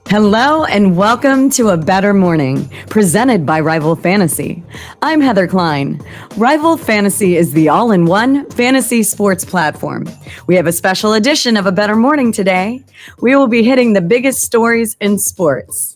Hello and welcome to A Bettor Morning, presented by Rival Fantasy. I'm Heather Klein. Rival Fantasy is the all-in-one fantasy sports platform. We have a special edition of A Bettor Morning today. We will be hitting the biggest stories in sports.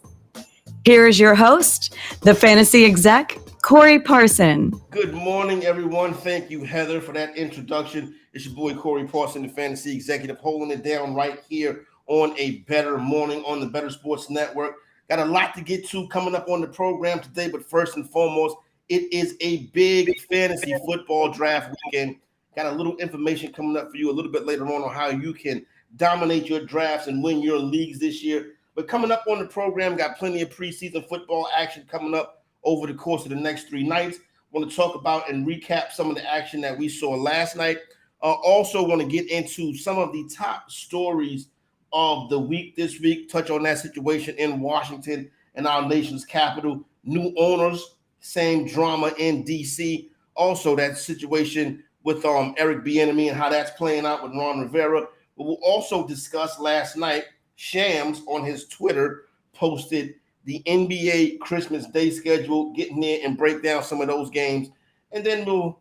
Here is your host, the Fantasy Exec, Corey Parson. Good morning, everyone. Thank you, Heather, for that introduction. It's your boy, Corey Parson, the Fantasy Executive, holding it down right here on A Bettor Morning on the Bettor Sports Network. Got a lot to get to coming up on the program today, but first and foremost, it is a big fantasy football draft weekend. Got a little information coming up for you a little bit later on how you can dominate your drafts and win your leagues this year. But coming up on the program, got plenty of preseason football action coming up over the course of the next 3 nights. Want to talk about and recap some of the action that we saw last night. Also want to get into some of the top stories of the week this week, touch on that situation in Washington and our nation's capital. New owners, same drama in D.C. Also, that situation with Eric Bieniemy and how that's playing out with Ron Rivera. But we'll also discuss last night, Shams on his Twitter posted the NBA Christmas Day schedule, getting there and break down some of those games. And then we'll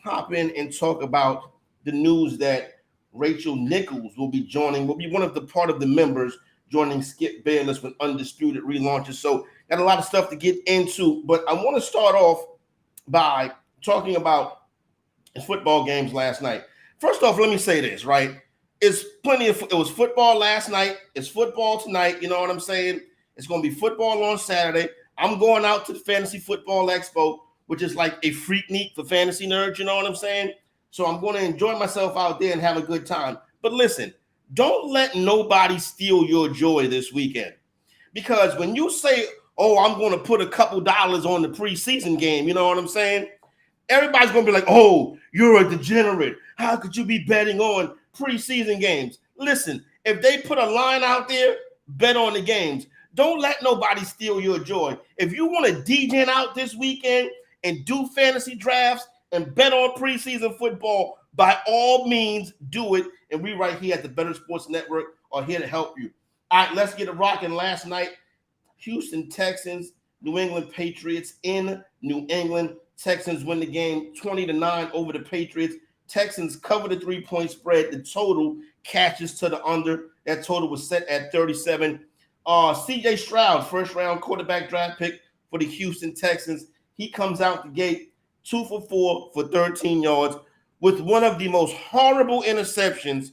hop in and talk about the news that Rachel Nichols will be one of the part of the members joining Skip Bayless when Undisputed relaunches. So got a lot of stuff to get into, but I want to start off by talking about football games last night. First off, let me say this, right? It was football last night. It's football tonight. You know what I'm saying? It's going to be football on Saturday. I'm going out to the Fantasy Football Expo, which is like a freak meet for fantasy nerds. You know what I'm saying? So I'm going to enjoy myself out there and have a good time. But listen, don't let nobody steal your joy this weekend. Because when you say, oh, I'm going to put a couple dollars on the preseason game, you know what I'm saying? Everybody's going to be like, oh, you're a degenerate. How could you be betting on preseason games? Listen, if they put a line out there, bet on the games. Don't let nobody steal your joy. If you want to degen out this weekend and do fantasy drafts and bet on preseason football, by all means, do it. And we right here at the Bettor Sports Network are here to help you. All right, let's get it rocking. Last night, Houston Texans, New England Patriots in New England. Texans win the game 20-9 over the Patriots. Texans cover the 3-point spread. The total catches to the under. That total was set at 37. C.J. Stroud, first-round quarterback draft pick for the Houston Texans. He comes out the gate 2 for 4 for 13 yards with one of the most horrible interceptions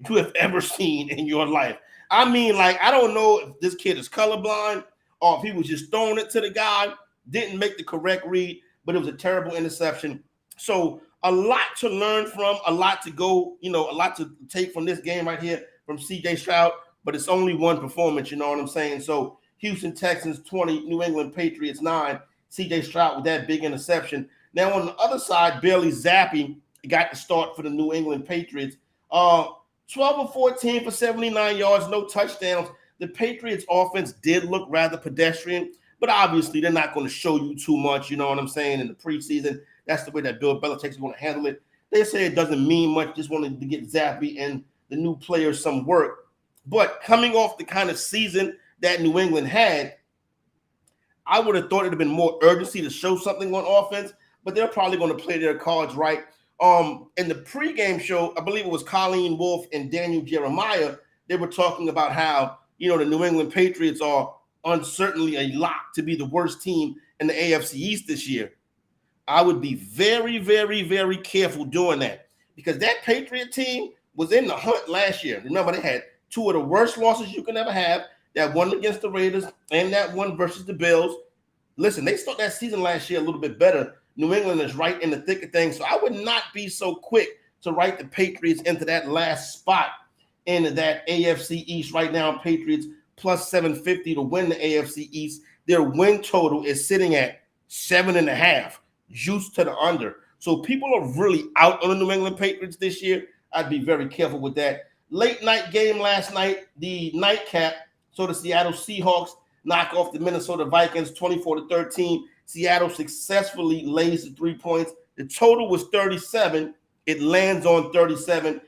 you have ever seen in your life. I mean, like, I don't know if this kid is colorblind or if he was just throwing it to the guy, didn't make the correct read, but it was a terrible interception. So a lot to learn from, a lot to go, a lot to take from this game right here from C.J. Stroud, but it's only one performance, you know what I'm saying? So Houston Texans 20, New England Patriots 9, C.J. Stroud with that big interception. Now, on the other side, Bailey Zappi got the start for the New England Patriots. 12 of 14 for 79 yards, no touchdowns. The Patriots offense did look rather pedestrian, but obviously they're not going to show you too much, you know what I'm saying, in the preseason. That's the way that Bill Belichick is going to handle it. They say it doesn't mean much, just wanted to get Zappi and the new players some work. But coming off the kind of season that New England had, I would have thought it would have been more urgency to show something on offense, but they're probably going to play their cards right. In the pregame show, I believe it was Colleen Wolfe and Daniel Jeremiah, they were talking about how, the New England Patriots are uncertainly a lock to be the worst team in the AFC East this year. I would be very, very, very careful doing that because that Patriot team was in the hunt last year. Remember, they had 2 of the worst losses you can ever have, that one against the Raiders and that one versus the Bills. Listen, they started that season last year a little bit better. New England is right in the thick of things. So I would not be so quick to write the Patriots into that last spot in that AFC East. Right now, Patriots plus 750 to win the AFC East. Their win total is sitting at 7.5, juice to the under. So people are really out on the New England Patriots this year. I'd be very careful with that. Late night game last night, the nightcap. So the Seattle Seahawks knock off the Minnesota Vikings 24-13. Seattle successfully lays the 3 points. The total was 37. It lands on 37.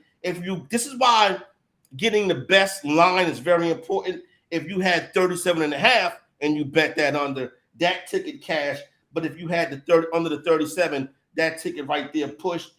This is why getting the best line is very important. If you had 37.5 and you bet that under, that ticket cashed. But if you had the under the 37, that ticket right there pushed.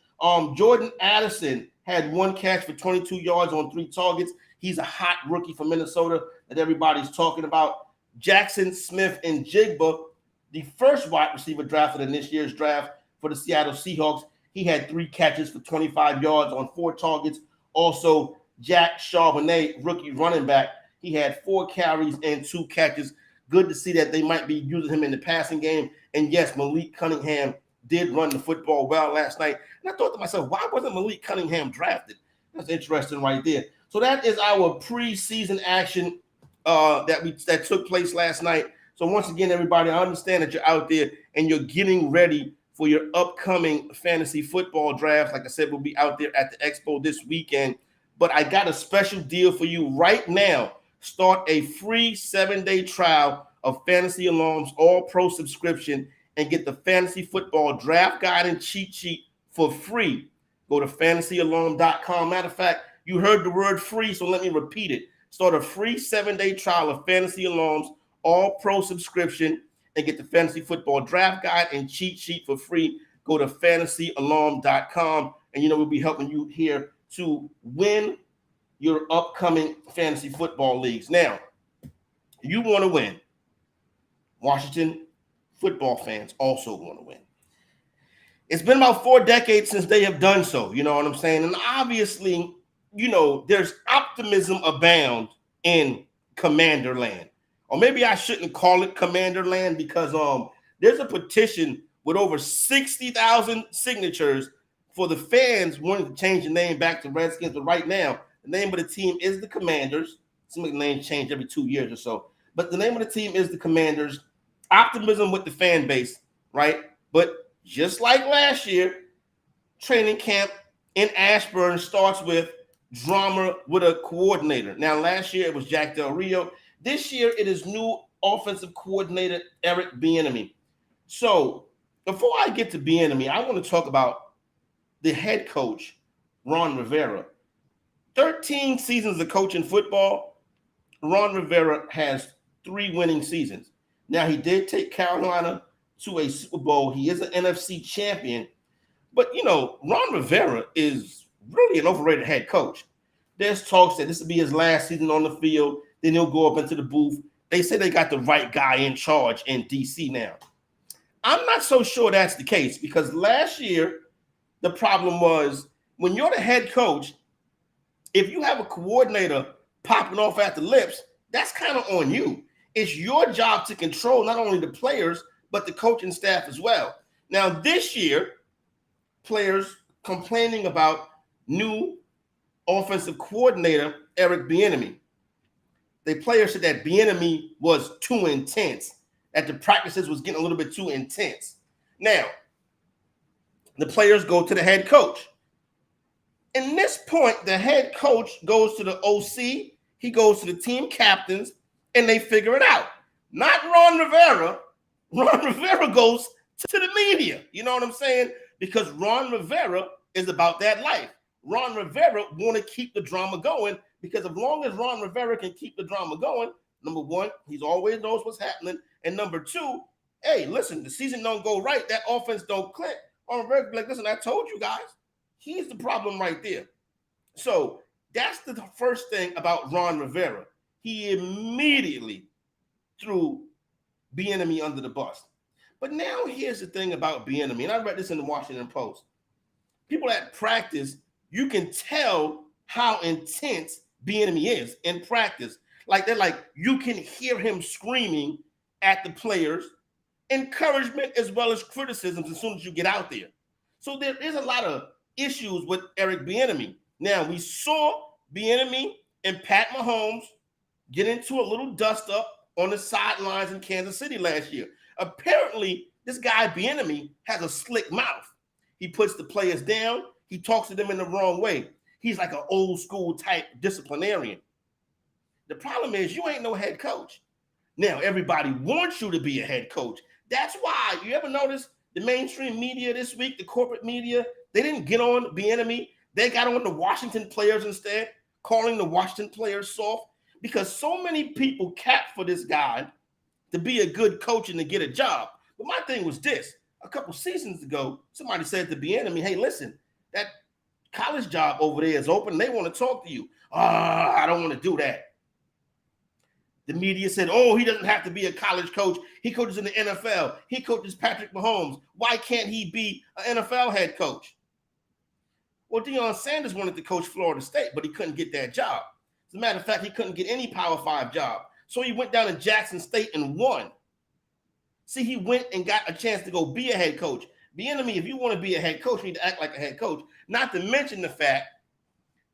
Jordan Addison had one catch for 22 yards on 3 targets. He's a hot rookie from Minnesota that everybody's talking about. Jackson Smith and Jigba, the first wide receiver drafted in this year's draft for the Seattle Seahawks. He had 3 catches for 25 yards on 4 targets. Also, Jack Charbonnet, rookie running back, he had 4 carries and 2 catches. Good to see that they might be using him in the passing game. And yes, Malik Cunningham did run the football well last night. And I thought to myself, why wasn't Malik Cunningham drafted? That's interesting right there. So that is our preseason action that took place last night. So once again, everybody, I understand that you're out there and you're getting ready for your upcoming fantasy football draft. Like I said, we'll be out there at the Expo this weekend. But I got a special deal for you right now. Start a free 7-day trial of Fantasy Alarm's All-Pro subscription and get the fantasy football draft guide and cheat sheet for free. Go to fantasyalarm.com. Matter of fact, you heard the word free, so let me repeat it. Start a free 7-day trial of Fantasy Alarm's All-Pro subscription and get the fantasy football draft guide and cheat sheet for free. Go to fantasyalarm.com, and we'll be helping you here to win your upcoming fantasy football leagues. Now, you want to win. Washington football fans also want to win. It's been about 4 decades since they have done so, you know what I'm saying? And obviously, there's optimism abound in Commander Land. Or maybe I shouldn't call it Commander Land because there's a petition with over 60,000 signatures for the fans wanting to change the name back to Redskins. But right now, the name of the team is the Commanders. Some of the names change every 2 years or so. But the name of the team is the Commanders. Optimism with the fan base, right? But just like last year, training camp in Ashburn starts with drama with a coordinator. Now, last year it was Jack Del Rio. This year it is new offensive coordinator Eric Bieniemy. So before I get to Bieniemy, I want to talk about the head coach, Ron Rivera. 13 seasons of coaching football. Ron Rivera has 3 winning seasons. Now, he did take Carolina to a Super Bowl. He is an NFC champion. But, Ron Rivera is really an overrated head coach. There's talks that this will be his last season on the field. Then he'll go up into the booth. They say they got the right guy in charge in D.C. now. I'm not so sure that's the case because last year, the problem was when you're the head coach, if you have a coordinator popping off at the lips, that's kind of on you. It's your job to control not only the players, but the coaching staff as well. Now, this year, players complaining about new offensive coordinator Eric Bieniemy. The players said that Bieniemy was too intense, that the practices was getting a little bit too intense. Now, the players go to the head coach. In this point, the head coach goes to the OC, he goes to the team captains, and they figure it out. Not Ron Rivera. Ron Rivera goes to the media. You know what I'm saying? Because Ron Rivera is about that life. Ron Rivera want to keep the drama going because as long as Ron Rivera can keep the drama going, number one, he's always knows what's happening. And number two, hey, listen, the season don't go right. That offense don't click. Ron Rivera be like, listen, I told you guys. He's the problem right there. So that's the first thing about Ron Rivera. He immediately threw Bieniemy under the bus. But now here's the thing about Bieniemy, and I read this in the Washington Post. People at practice, you can tell how intense Bieniemy is in practice. You can hear him screaming at the players, encouragement as well as criticisms as soon as you get out there. So there is a lot of issues with Eric Bieniemy. Now, we saw Bieniemy and Pat Mahomes get into a little dust-up on the sidelines in Kansas City last year. Apparently, this guy Bieniemy has a slick mouth. He puts the players down. He talks to them in the wrong way. He's like an old-school type disciplinarian. The problem is you ain't no head coach. Now, everybody wants you to be a head coach. That's why, you ever notice the mainstream media this week, the corporate media, they didn't get on Bieniemy. They got on the Washington players instead, calling the Washington players soft. because so many people cap for this guy to be a good coach and to get a job. But my thing was this. A couple seasons ago, somebody said to Bienemy, hey, listen, that college job over there is open. They want to talk to you. I don't want to do that. The media said, oh, he doesn't have to be a college coach. He coaches in the NFL. He coaches Patrick Mahomes. Why can't he be an NFL head coach? Well, Deion Sanders wanted to coach Florida State, but he couldn't get that job. As a matter of fact, he couldn't get any Power 5 job. So he went down to Jackson State and won. See, he went and got a chance to go be a head coach. Bienemy, if you want to be a head coach, you need to act like a head coach. Not to mention the fact,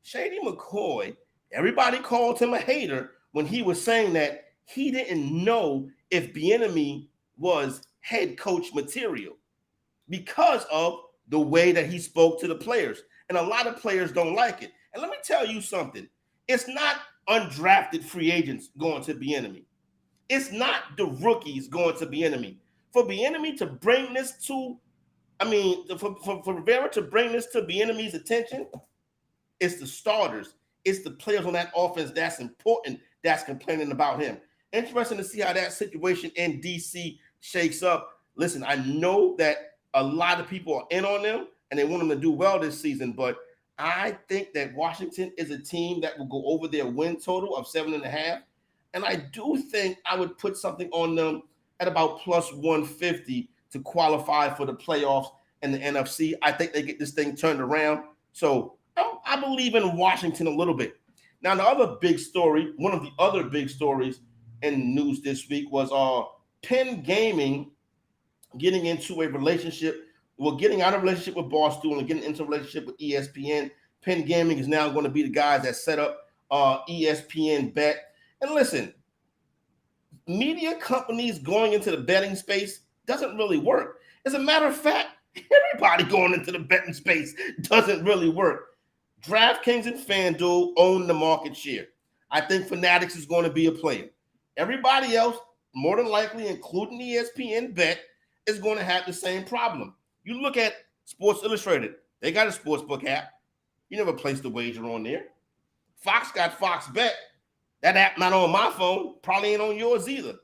Shady McCoy, everybody called him a hater when he was saying that he didn't know if Bienemy was head coach material because of the way that he spoke to the players. And a lot of players don't like it. And let me tell you something. It's not undrafted free agents going to Bienemy. It's not the rookies going to Bienemy. For Bienemy to bring this to, for Rivera to bring this to Bienemy's attention, it's the starters. It's the players on that offense that's important that's complaining about him. Interesting to see how that situation in D.C. shakes up. Listen, I know that a lot of people are in on them and they want them to do well this season, but I think that Washington is a team that will go over their win total of 7.5. And I do think I would put something on them at about plus 150 to qualify for the playoffs and the NFC. I think they get this thing turned around. So I believe in Washington a little bit. Now, the other big story, one of the other big stories in the news this week was Penn Gaming getting into a relationship, getting out of a relationship with Barstool and getting into a relationship with ESPN. Penn Gaming is now going to be the guys that set up ESPN Bet. And listen, media companies going into the betting space doesn't really work. As a matter of fact, everybody going into the betting space doesn't really work. DraftKings and FanDuel own the market share. I think Fanatics is going to be a player. Everybody else, more than likely, including ESPN Bet, is going to have the same problem. You look at Sports Illustrated. They got a sportsbook app. You never placed a wager on there. Fox got Fox Bet. That app not on my phone, probably ain't on yours either.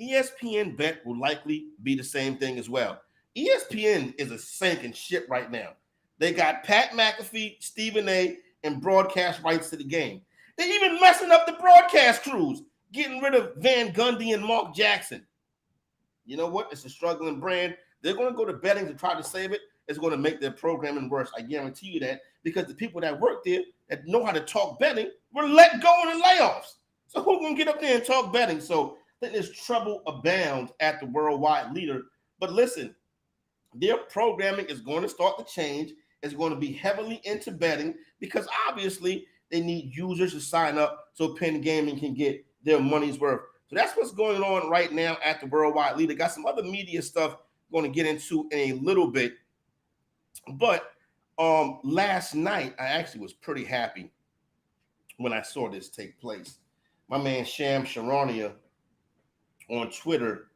ESPN Bet will likely be the same thing as well. ESPN is a sinking ship right now. They got Pat McAfee, Stephen A., and broadcast rights to the game. They're even messing up the broadcast crews, getting rid of Van Gundy and Mark Jackson. You know what? It's a struggling brand. They're going to go to betting to try to save it. It's going to make their programming worse. I guarantee you that, because the people that work there that know how to talk betting were let go in the layoffs. So who's going to get up there and talk betting? So I think there's trouble abound at the worldwide leader. But listen, their programming is going to start to change. It's going to be heavily into betting because obviously they need users to sign up so Penn Gaming can get their money's worth. So that's what's going on right now at the worldwide leader. Got some other media stuff going to get into in a little bit. But last night, I actually was pretty happy when I saw this take place. My man Sham Sharania on Twitter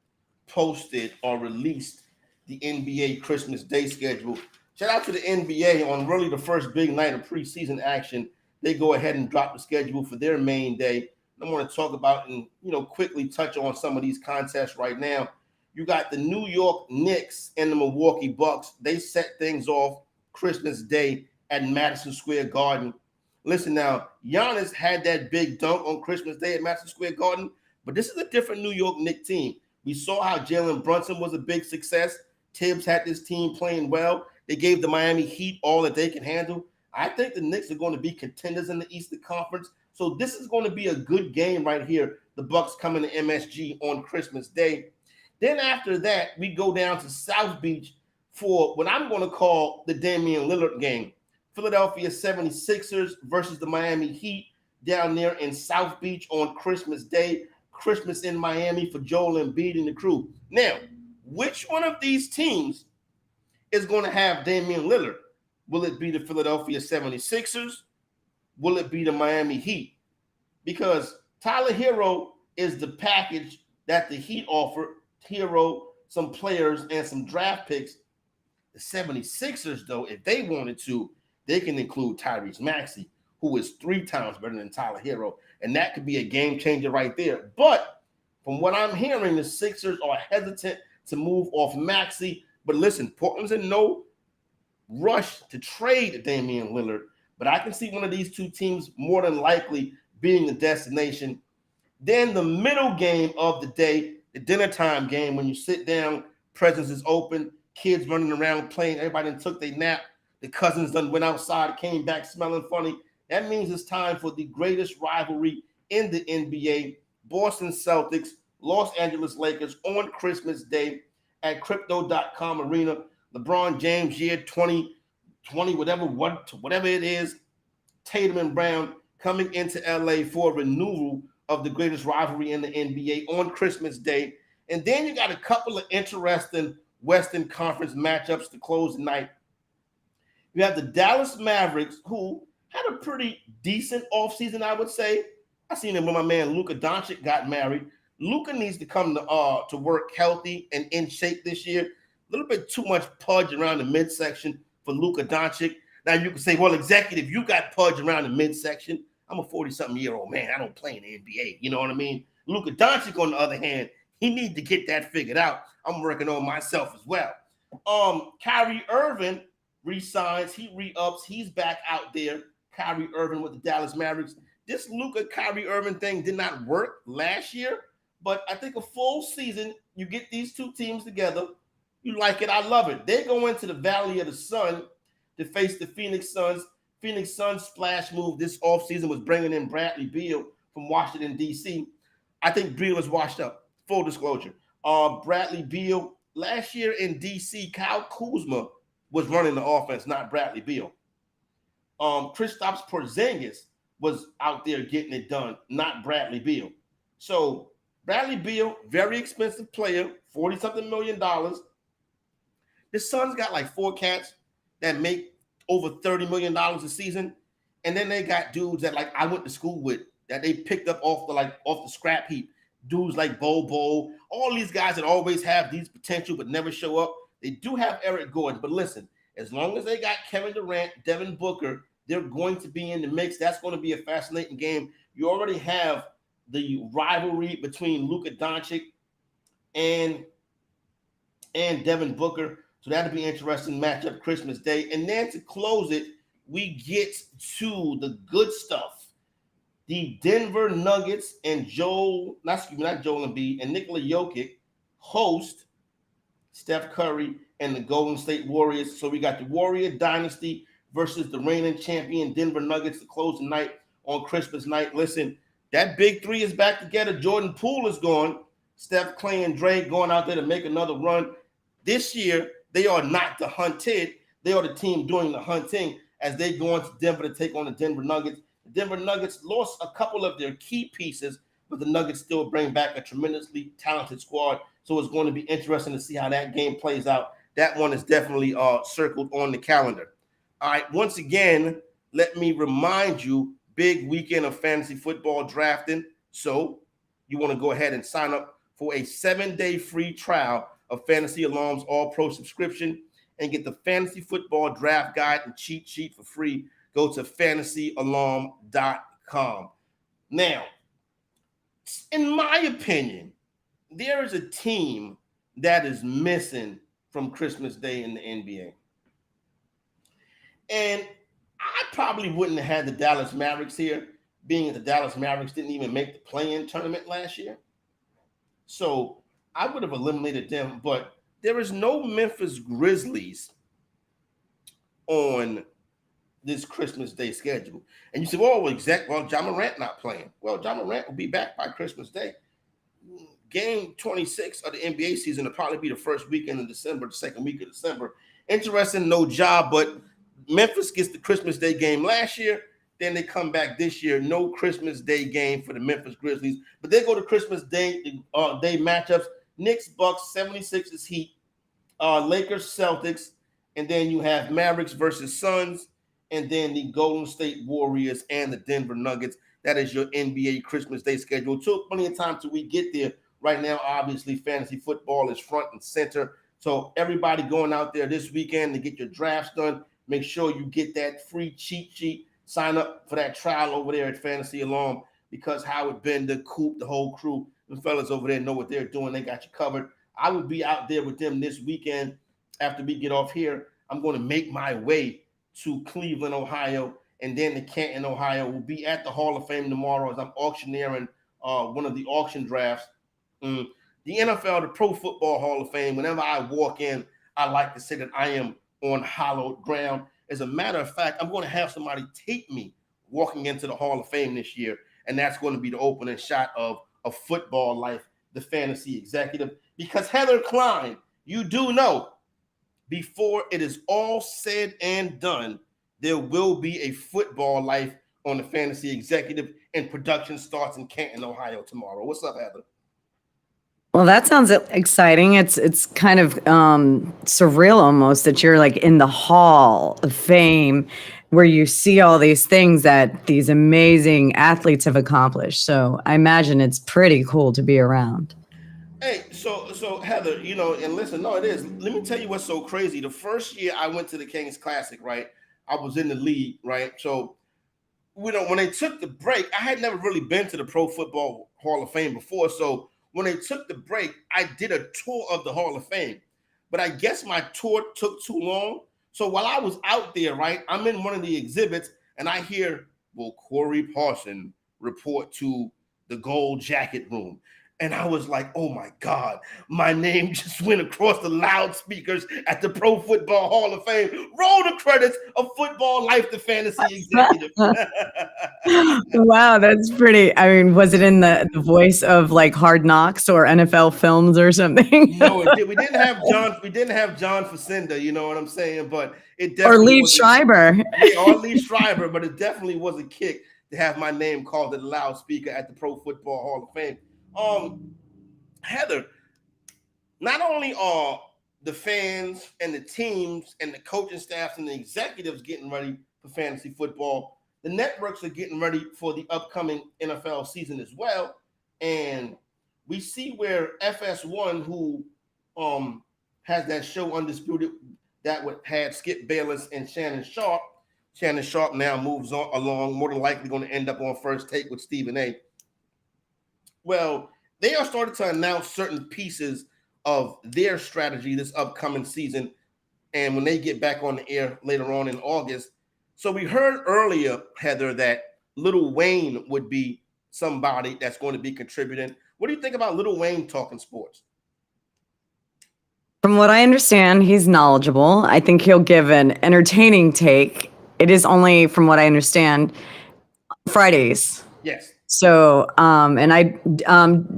posted or released the NBA Christmas Day schedule. Shout out to the NBA on really the first big night of preseason action. They go ahead and drop the schedule for their main day. I want to talk about and quickly touch on some of these contests right now. You got the New York Knicks and the Milwaukee Bucks. They set things off Christmas Day at Madison Square Garden. Listen now, Giannis had that big dunk on Christmas Day at Madison Square Garden, but this is a different New York Knicks team. We saw how Jalen Brunson was a big success. Tibbs had this team playing well. They gave the Miami Heat all that they can handle. I think the Knicks are going to be contenders in the Eastern Conference. So this is going to be a good game right here. The Bucks coming to MSG on Christmas Day. Then after that, we go down to South Beach for what I'm going to call the Damian Lillard game. Philadelphia 76ers versus the Miami Heat down there in South Beach on Christmas Day. Christmas in Miami for Joel Embiid and the crew. Now, which one of these teams is going to have Damian Lillard? Will it be the Philadelphia 76ers? Will it be the Miami Heat? Because Tyler Hero is the package that the Heat offered. Hero, some players, and some draft picks. The 76ers, though, if they wanted to, they can include Tyrese Maxey, who is 3 times better than Tyler Hero. And that could be a game changer right there. But from what I'm hearing, the Sixers are hesitant to move off Maxey. But listen, Portland's in no rush to trade Damian Lillard. But I can see one of these two teams more than likely being the destination. Then the middle game of the day, the dinner time game, when you sit down, presents is open, kids running around playing, everybody done took their nap, the cousins done went outside, came back smelling funny. That means it's time for the greatest rivalry in the NBA, Boston Celtics, Los Angeles Lakers on Christmas Day at Crypto.com Arena. LeBron James, year 2020, whatever it is, Tatum and Brown coming into LA for a renewal of the greatest rivalry in the NBA on Christmas Day. And then you got a couple of interesting Western Conference matchups to close the night. You have the Dallas Mavericks, who had a pretty decent offseason, I would say. I seen him when my man Luka Doncic got married. Luka needs to come to work healthy and in shape this year. A little bit too much pudge around the midsection for Luka Doncic. Now you can say, well, executive, you got pudge around the midsection. I'm a 40-something-year-old man. I don't play in the NBA. You know what I mean? Luka Doncic, on the other hand, he needs to get that figured out. I'm working on myself as well. Kyrie Irving re-signs. He re-ups. He's back out there. Kyrie Irving with the Dallas Mavericks. This Luka-Kyrie Irving thing did not work last year, but I think a full season, you get these two teams together. You like it. I love it. They go into the Valley of the Sun to face the Phoenix Suns. Phoenix Suns' splash move this offseason was bringing in Bradley Beal from Washington, D.C. I think Beal is washed up. Full disclosure. Bradley Beal, last year in D.C., Kyle Kuzma was running the offense, not Bradley Beal. Kristaps Porzingis was out there getting it done, not Bradley Beal. So Bradley Beal, very expensive player, $40-something million. The Suns got like 4 cats that make over $30 million a season. And then they got dudes that like I went to school with that they picked up off the scrap heap. Dudes like Bobo, all these guys that always have these potential but never show up. They do have Eric Gordon, but listen, as long as they got Kevin Durant, Devin Booker, they're going to be in the mix. That's going to be a fascinating game. You already have the rivalry between Luka Doncic and Devin Booker. So that'll be an interesting matchup Christmas Day. And then to close it, we get to the good stuff. The Denver Nuggets and not Joel Embiid and Nikola Jokic host Steph Curry and the Golden State Warriors. So we got the Warrior Dynasty versus the reigning champion Denver Nuggets to close the night on Christmas night. Listen, that big three is back together. Jordan Poole is gone. Steph, Clay, and Dre going out there to make another run. This year, they are not the hunted. They are the team doing the hunting as they go into Denver to take on the Denver Nuggets. The Denver Nuggets lost a couple of their key pieces, but the Nuggets still bring back a tremendously talented squad. So it's going to be interesting to see how that game plays out. That one is definitely circled on the calendar. All right, once again, let me remind you, big weekend of fantasy football drafting. So you want to go ahead and sign up for a 7-day free trial of Fantasy Alarm's All-Pro subscription and get the fantasy football draft guide and cheat sheet for free. Go to fantasyalarm.com. Now, in my opinion, there is a team that is missing from Christmas Day in the NBA. And I probably wouldn't have had the Dallas Mavericks here, being that the Dallas Mavericks didn't even make the play-in tournament last year. So I would have eliminated them, but there is no Memphis Grizzlies on this Christmas Day schedule. And you say, well, Ja Morant not playing. Well, Ja Morant will be back by Christmas Day. Game 26 of the NBA season will probably be the first weekend in December, the second week of December. Interesting, no job, but Memphis gets the Christmas Day game last year. Then they come back this year. No Christmas Day game for the Memphis Grizzlies. But they go to Christmas Day matchups. Knicks, Bucks, 76ers, Heat, Lakers, Celtics, and then you have Mavericks versus Suns, and then the Golden State Warriors and the Denver Nuggets. That is your NBA Christmas Day schedule. It took plenty of time till we get there. Right now, obviously, fantasy football is front and center. So everybody going out there this weekend to get your drafts done, make sure you get that free cheat sheet sign up for that trial over there at Fantasy Alarm because Howard Bender, Coop, the whole crew, the fellas over there know what they're doing. They got you covered. I will be out there with them this weekend after we get off here. I'm going to make my way to Cleveland, Ohio, and then to Canton, Ohio. We'll be at the Hall of Fame tomorrow as I'm auctioneering one of the auction drafts. The NFL, the Pro Football Hall of Fame, whenever I walk in, I like to say that I am on hallowed ground. As a matter of fact, I'm going to have somebody tape me walking into the Hall of Fame this year, and that's going to be the opening shot of A Football Life, the Fantasy Executive. Because Heather Klein, you do know, before it is all said and done, there will be a Football Life on the Fantasy Executive, and production starts in Canton, Ohio tomorrow. What's up, Heather? Well, that sounds exciting. It's kind of surreal almost that you're like in the Hall of Fame where you see all these things that these amazing athletes have accomplished. So I imagine it's pretty cool to be around. Hey, so Heather, and listen, no, it is. Let me tell you what's so crazy. The first year I went to the Kings Classic, right? I was in the league, right? So when they took the break, I had never really been to the Pro Football Hall of Fame before. So when they took the break, I did a tour of the Hall of Fame. But I guess my tour took too long. So while I was out there, right, I'm in one of the exhibits and I hear, will Corey Parson report to the gold jacket room? And I was like, oh my God, my name just went across the loudspeakers at the Pro Football Hall of Fame. Roll the credits of Football Life, the Fantasy Executive. Wow, that's pretty. I mean, was it in the voice of like Hard Knocks or NFL Films or something? No, it did. We didn't have John Facenda, you know what I'm saying? But it Or definitely Lee Schreiber. or Lee Schreiber, but it definitely was a kick to have my name called at the loudspeaker at the Pro Football Hall of Fame. Heather, not only are the fans and the teams and the coaching staffs and the executives getting ready for fantasy football, the networks are getting ready for the upcoming NFL season as well. And we see where FS1, who has that show Undisputed, that had Skip Bayless and Shannon Sharpe. Shannon Sharpe now moves on along, more than likely going to end up on First Take with Stephen A. Well, they are starting to announce certain pieces of their strategy this upcoming season, and when they get back on the air later on in August. So we heard earlier, Heather, that Lil Wayne would be somebody that's going to be contributing. What do you think about Lil Wayne talking sports? From what I understand, he's knowledgeable. I think he'll give an entertaining take. It is only, from what I understand, Fridays. Yes. So, and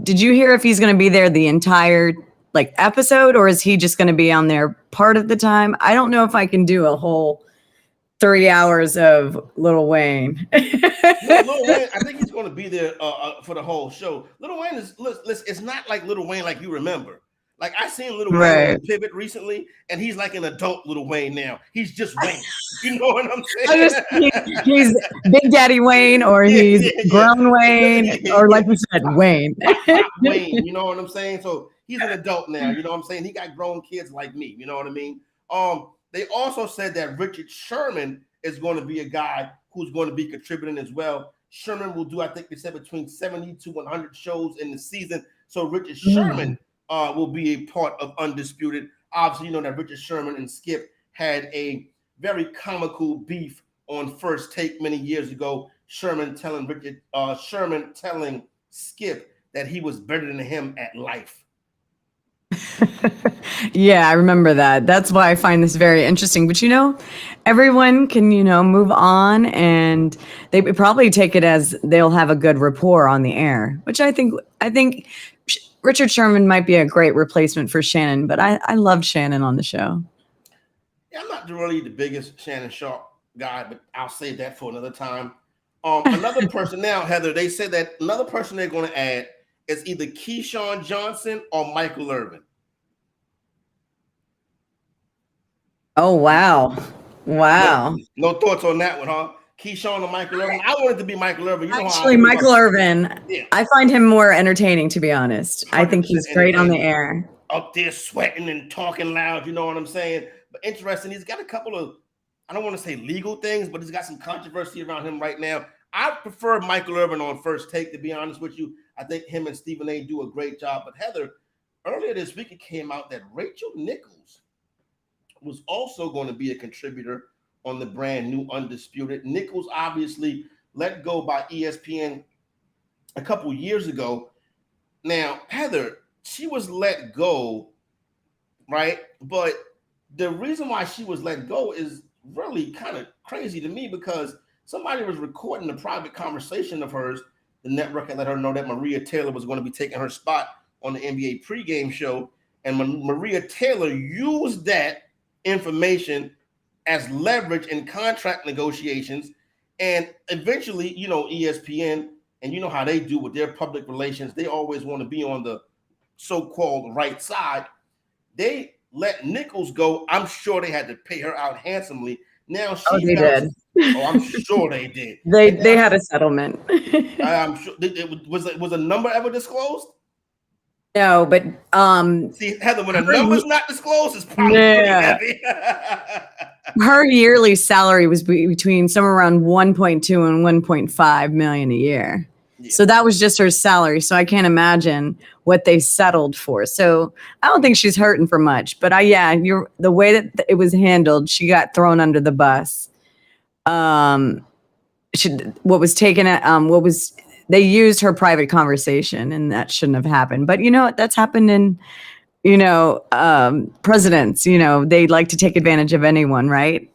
did you hear if he's going to be there the entire episode, or is he just going to be on there part of the time? I don't know if I can do a whole 3 hours of Lil Wayne. Lil Wayne, I think he's going to be there for the whole show. Lil Wayne it's not like Lil Wayne like you remember. Like I seen Lil Wayne on Pivot recently, and he's like an adult Lil Wayne now. He's just Wayne. You know what I'm saying? He's Big Daddy Wayne, or he's grown Wayne, or like you said, Wayne. Wayne, you know what I'm saying? So he's an adult now. You know what I'm saying? He got grown kids like me. You know what I mean? They also said that Richard Sherman is going to be a guy who's going to be contributing as well. Sherman will do, I think they said, between 70 to 100 shows in the season. So Richard Sherman will be a part of Undisputed. Obviously, you know that Richard Sherman and Skip had a very comical beef on First Take many years ago. Sherman telling Skip that he was better than him at life. Yeah, I remember that. That's why I find this very interesting. But everyone can, move on, and they probably take it as they'll have a good rapport on the air, which I think Richard Sherman might be a great replacement for Shannon, but I loved Shannon on the show. Yeah, I'm not really the biggest Shannon Sharpe guy, but I'll save that for another time. Another person now, Heather, they said that another person they're going to add is either Keyshawn Johnson or Michael Irvin. Oh, wow. Wow. No thoughts on that one, huh? Keyshawn or Michael Irvin? I wanted to be Michael Irvin. Actually, Michael Irvin, yeah. I find him more entertaining, to be honest. I think he's great on the air. Up there sweating and talking loud, you know what I'm saying? But interesting, he's got a couple of I don't want to say legal things, but he's got some controversy around him right now. I prefer Michael Irvin on First Take, to be honest with you. I think him and Stephen A. do a great job. But Heather, earlier this week, it came out that Rachel Nichols was also going to be a contributor on the brand new Undisputed. Nichols obviously let go by ESPN a couple years ago. Now, Heather, she was let go, right? But the reason why she was let go is really kind of crazy to me, because somebody was recording a private conversation of hers. The network had let her know that Maria Taylor was going to be taking her spot on the NBA pregame show. And Maria Taylor used that information as leverage in contract negotiations. And eventually, ESPN, and you know how they do with their public relations, they always want to be on the so-called right side. They let Nichols go. I'm sure they had to pay her out handsomely. Now they did. I'm sure they did. They had a settlement. I'm sure. Was a number ever disclosed? No, but see, Heather, when a number's not disclosed, it's probably pretty heavy. Her yearly salary was between somewhere around 1.2 and 1.5 million a year. Yeah. So that was just her salary. So I can't imagine what they settled for. So I don't think she's hurting for much. But the way that it was handled, she got thrown under the bus. They used her private conversation, and that shouldn't have happened. But that's happened in, presidents. They like to take advantage of anyone, right?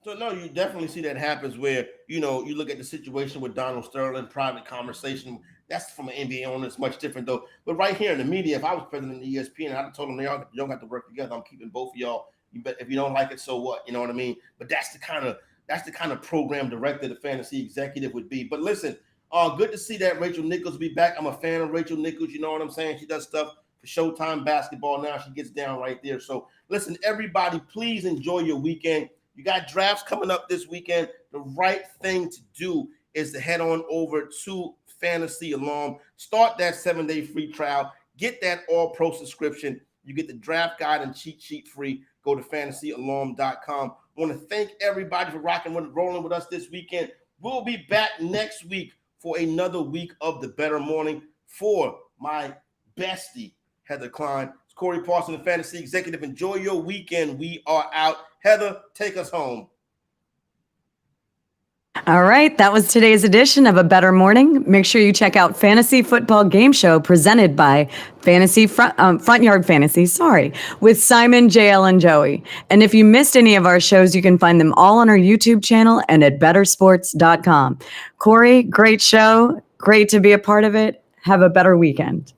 So no, you definitely see that happens where, you look at the situation with Donald Sterling, private conversation. That's from an NBA owner. It's much different though. But right here in the media, if I was president of ESPN, I'd have told them, y'all don't have to work together. I'm keeping both of y'all. If you don't like it, so what? You know what I mean? But that's the kind of program director the fantasy executive would be. But listen, good to see that Rachel Nichols be back. I'm a fan of Rachel Nichols. You know what I'm saying? She does stuff for Showtime basketball now. She gets down right there. So listen, everybody, please enjoy your weekend. You got drafts coming up this weekend. The right thing to do is to head on over to Fantasy Alarm. Start that 7-day free trial. Get that all-pro subscription. You get the draft guide and cheat sheet free. Go to fantasyalarm.com. I want to thank everybody for rolling with us this weekend. We'll be back next week for another week of the Better Morning. For my bestie, Heather Klein, it's Corey Parson, the Fantasy Executive. Enjoy your weekend. We are out. Heather, take us home. All right, that was today's edition of A Bettor Morning. Make sure you check out Fantasy Football Game Show presented by Front Yard Fantasy, with Simon, JL, and Joey. And if you missed any of our shows, you can find them all on our YouTube channel and at bettersports.com. Corey, great show. Great to be a part of it. Have a better weekend.